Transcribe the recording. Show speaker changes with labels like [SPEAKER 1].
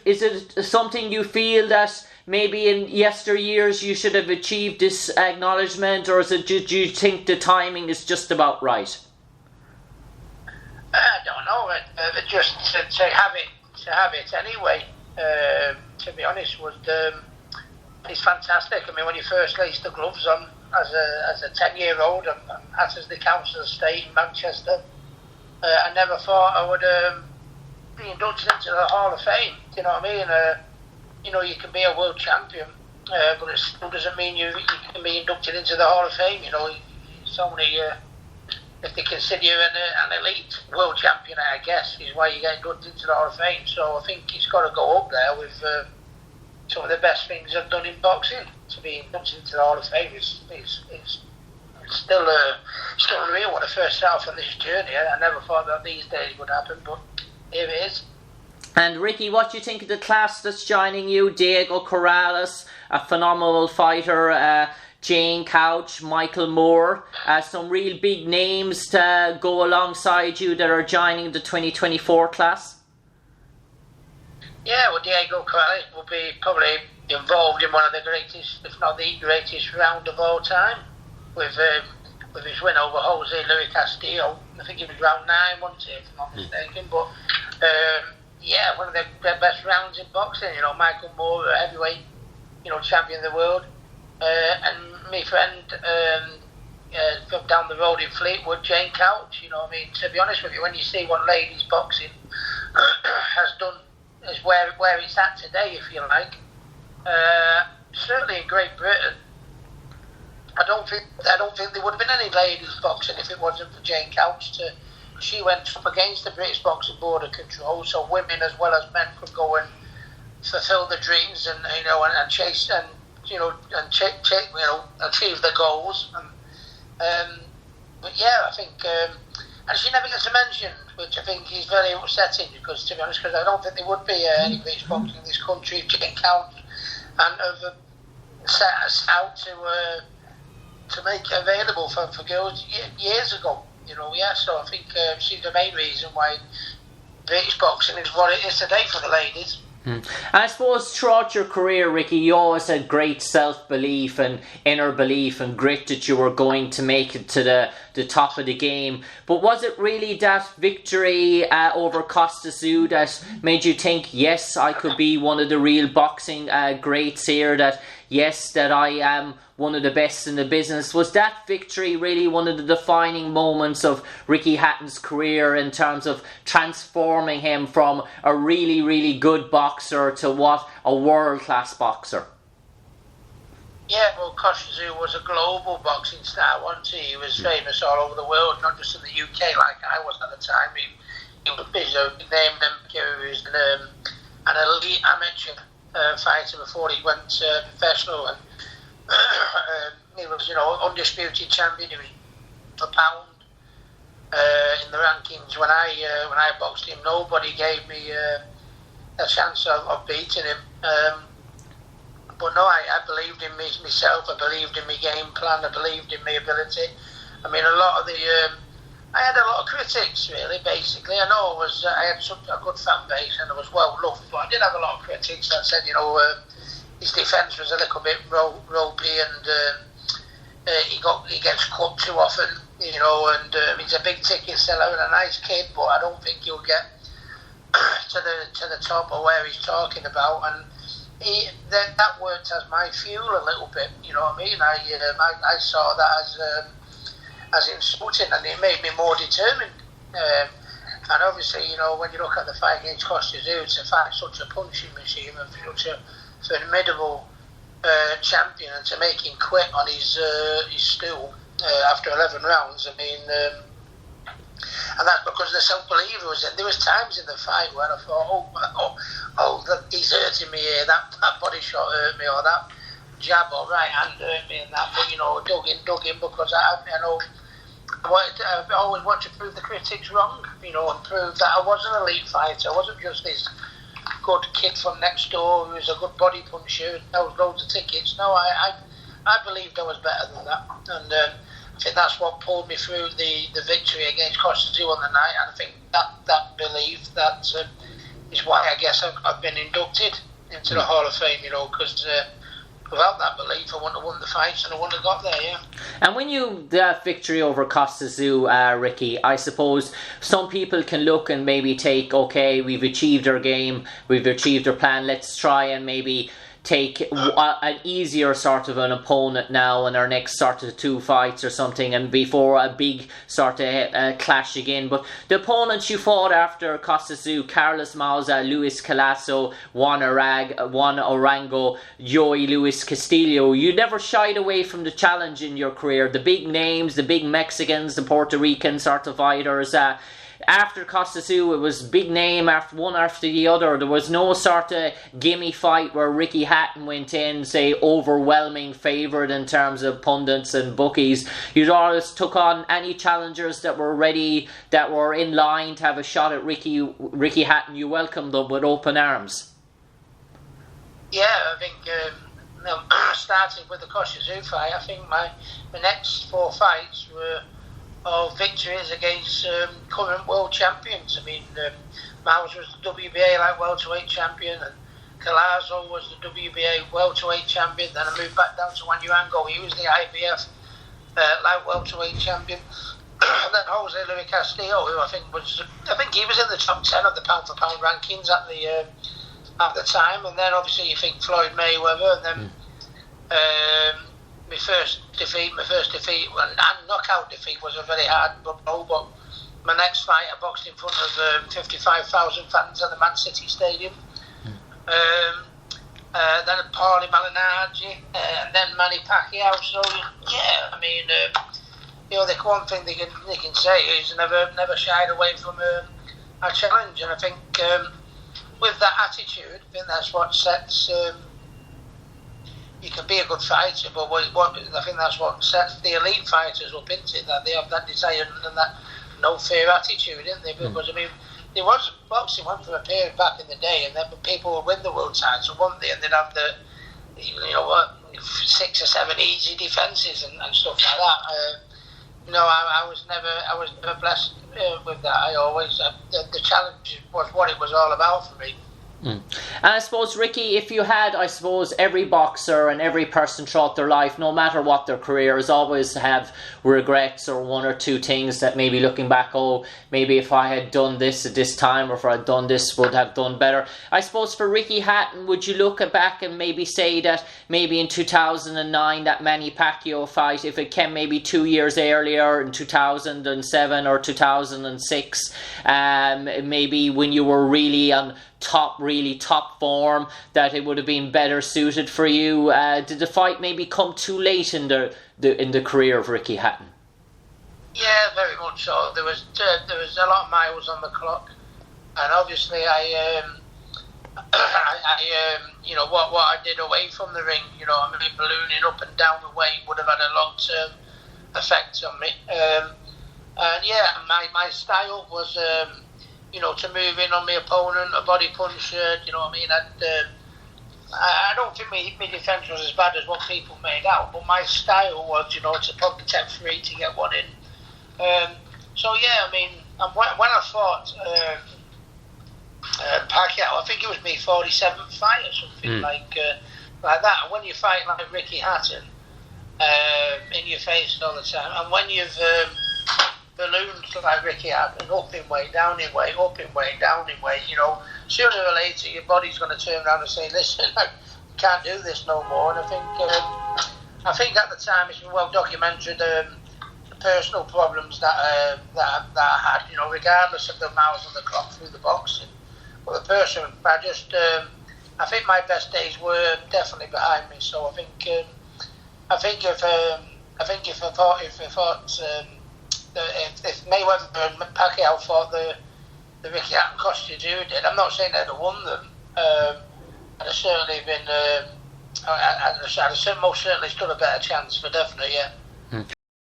[SPEAKER 1] is it something you feel that maybe in yesteryears you should have achieved this acknowledgement, or do you think the timing is just about right?
[SPEAKER 2] I don't know. Just to have it anyway. To be honest, it's fantastic. I mean, when you first laced the gloves on as a 10-year-old and as the Council of State in Manchester, I never thought I would be inducted into the Hall of Fame. Do you know what I mean? You can be a world champion, but it still doesn't mean you can be inducted into the Hall of Fame. So many. If they consider you an elite world champion, I guess, is why you get inducted into the Hall of Fame. So I think it's got to go up there with some of the best things I've done in boxing. To be inducted into the Hall of Fame is still unreal. When I first started on this journey, I never thought that these days would happen, but here it is.
[SPEAKER 1] And Ricky, what do you think of the class that's joining you? Diego Corrales, a phenomenal fighter, Jane Couch, Michael Moore, some real big names to go alongside you that are joining the 2024 class?
[SPEAKER 2] Yeah, well, Diego Corrales will be probably involved in one of the greatest, if not the greatest round of all time, with his win over Jose Luis Castillo. I think it was round 9, wasn't it, if I'm not mistaken, but yeah, one of the best rounds in boxing. Michael Moore, a heavyweight, champion of the world, and my friend from down the road in Fleetwood, Jane Couch. To be honest with you, when you see what ladies boxing has done, is where it's at today, if you like. Certainly in Great Britain, I don't think there would have been any ladies boxing if it wasn't for Jane Couch. She went up against the British Boxing Board of Control, so women as well as men could go and fulfil the dreams and chase and achieve their goals. But yeah, I think, and she never gets mentioned, which I think is very upsetting, because to be honest, I don't think there would be any British boxing in this country if Jane Couch and have set us out to make it available for girls years ago. So I think she's the main reason why British boxing is what it is today for the ladies.
[SPEAKER 1] And I suppose throughout your career, Ricky, you always had great self-belief and inner belief and grit that you were going to make it to the top of the game. But was it really that victory over Kostya Tszyu that made you think, yes, I could be one of the real boxing greats here, that yes, that I am one of the best in the business? Was that victory really one of the defining moments of Ricky Hatton's career in terms of transforming him from a really, really good boxer to a world-class boxer?
[SPEAKER 2] Yeah, well, Kostya Tszyu was a global boxing star, wasn't he? He was famous all over the world, not just in the UK like I was at the time. He was named he was an elite amateur fighter before he went professional, and he was, undisputed champion. He was a pound in the rankings. When I boxed him, nobody gave me a chance of beating him. But no, I believed in myself. I believed in my game plan. I believed in my ability. I mean, I had a lot of critics, really. Basically, I know I had a good fan base and I was well loved, but I did have a lot of critics that said, his defence was a little bit ropey, and he gets cut too often, and he's a big ticket seller and a nice kid, but I don't think he'll get to the top of where he's talking about. And that worked as my fuel a little bit, you know what I mean? I saw that as insulting, and it made me more determined. And obviously, when you look at the fight against Kostya Tszyu, to fight such a punching machine of such a formidable champion, and to make him quit on his stool after 11 rounds, I mean, and that's because the self-belief was in. There was times in the fight where I thought, he's hurting me here, that body shot hurt me, or that jab or right hand hurt me, and that, but dug in because I know I always want to prove the critics wrong, and prove that I was an elite fighter. I wasn't just this good kid from next door who was a good body puncher and held loads of tickets. No, I believed I was better than that, and I think that's what pulled me through the victory against Kostya Tszyu on the night. And I think that belief, that is why I guess I've been inducted into the Hall of Fame, because without that belief, I wouldn't have won the fights and I wouldn't have got there, yeah.
[SPEAKER 1] And when that victory over Kostya Tszyu, Ricky, I suppose some people can look and maybe take, okay, we've achieved our game, we've achieved our plan, let's try and maybe take an easier sort of an opponent now in our next sort of 2 fights or something, and before a big sort of clash again. But the opponents you fought after Kostya Tszyu, Carlos Mauza, Luis Calasso, Juan Orango, Joey Luis Castillo, you never shied away from the challenge in your career. The big names, the big Mexicans, the Puerto Rican sort of fighters. After Kostya Tszyu, it was big name after one after the other. There was no sort of gimme fight where Ricky Hatton went in, say, overwhelming favourite in terms of pundits and bookies. You always took on any challengers that were ready, that were in line to have a shot at Ricky Hatton. You welcomed them with open arms.
[SPEAKER 2] Yeah, I think starting with the Kostya Tszyu fight, I think my next 4 fights were of victories against current world champions. I mean, Miles was the WBA light welterweight champion, and Calazo was the WBA welterweight champion. Then I moved back down to Juan Orango. He was the IBF light welterweight champion. And then Jose Luis Castillo, who I think he was in the top 10 of the pound for pound rankings at the time. And then obviously you think Floyd Mayweather, and then my first defeat and knockout defeat was a very hard blow, but my next fight I boxed in front of 55,000 fans at the Man City Stadium. Then Paulie Malignaggi, and then Manny Pacquiao. So yeah, I mean, the one thing they can say is never shied away from a challenge, and I think with that attitude, I think that's what sets. You can be a good fighter, but I think that's what sets the elite fighters up, isn't it? That they have that desire and that no fear attitude, isn't they? Because I mean, boxing went for a period back in the day, and then people would win the world title, wouldn't they? And they'd have the 6 or 7 easy defences and stuff like that. I was never blessed with that. I always the challenge was what it was all about for me.
[SPEAKER 1] And I suppose, Ricky, if you had, every boxer and every person throughout their life, no matter what their career is, always have regrets or 1 or 2 things that maybe looking back, maybe if I had done this at this time, or if I had done this, would have done better. I suppose for Ricky Hatton, would you look back and maybe say that maybe in 2009, that Manny Pacquiao fight, if it came maybe 2 years earlier, in 2007 or 2006, maybe when you were really on top form, that it would have been better suited for you? Did the fight maybe come too late in the career of Ricky Hatton?
[SPEAKER 2] Yeah, very much so. There was a lot of miles on the clock, and obviously what I did away from the ring, ballooning up and down the weight would have had a long-term effect on me. And yeah, my style was to move in on my opponent, a body punch, I don't think my defence was as bad as what people made out, but my style was, to probably take 3 to get 1 in. So yeah, I mean, when I fought Pacquiao, I think it was my 47th fight or something like that. And when you fight like Ricky Hatton, in your face all the time, and when you've balloons like Ricky Hatton, up in weight, down in weight, up in weight, down in weight, sooner or later your body's going to turn around and say, listen, I can't do this no more. And I think at the time it's been well documented, the personal problems that I had, regardless of the miles on the clock through the boxing. But the person, I think my best days were definitely behind me. So I think if Mayweather and Pacquiao fought the Ricky Hatton Kostya Tszyu did, I'm not saying they'd have won them. I'd have certainly been, I'd have most certainly stood a better chance for definite, yeah.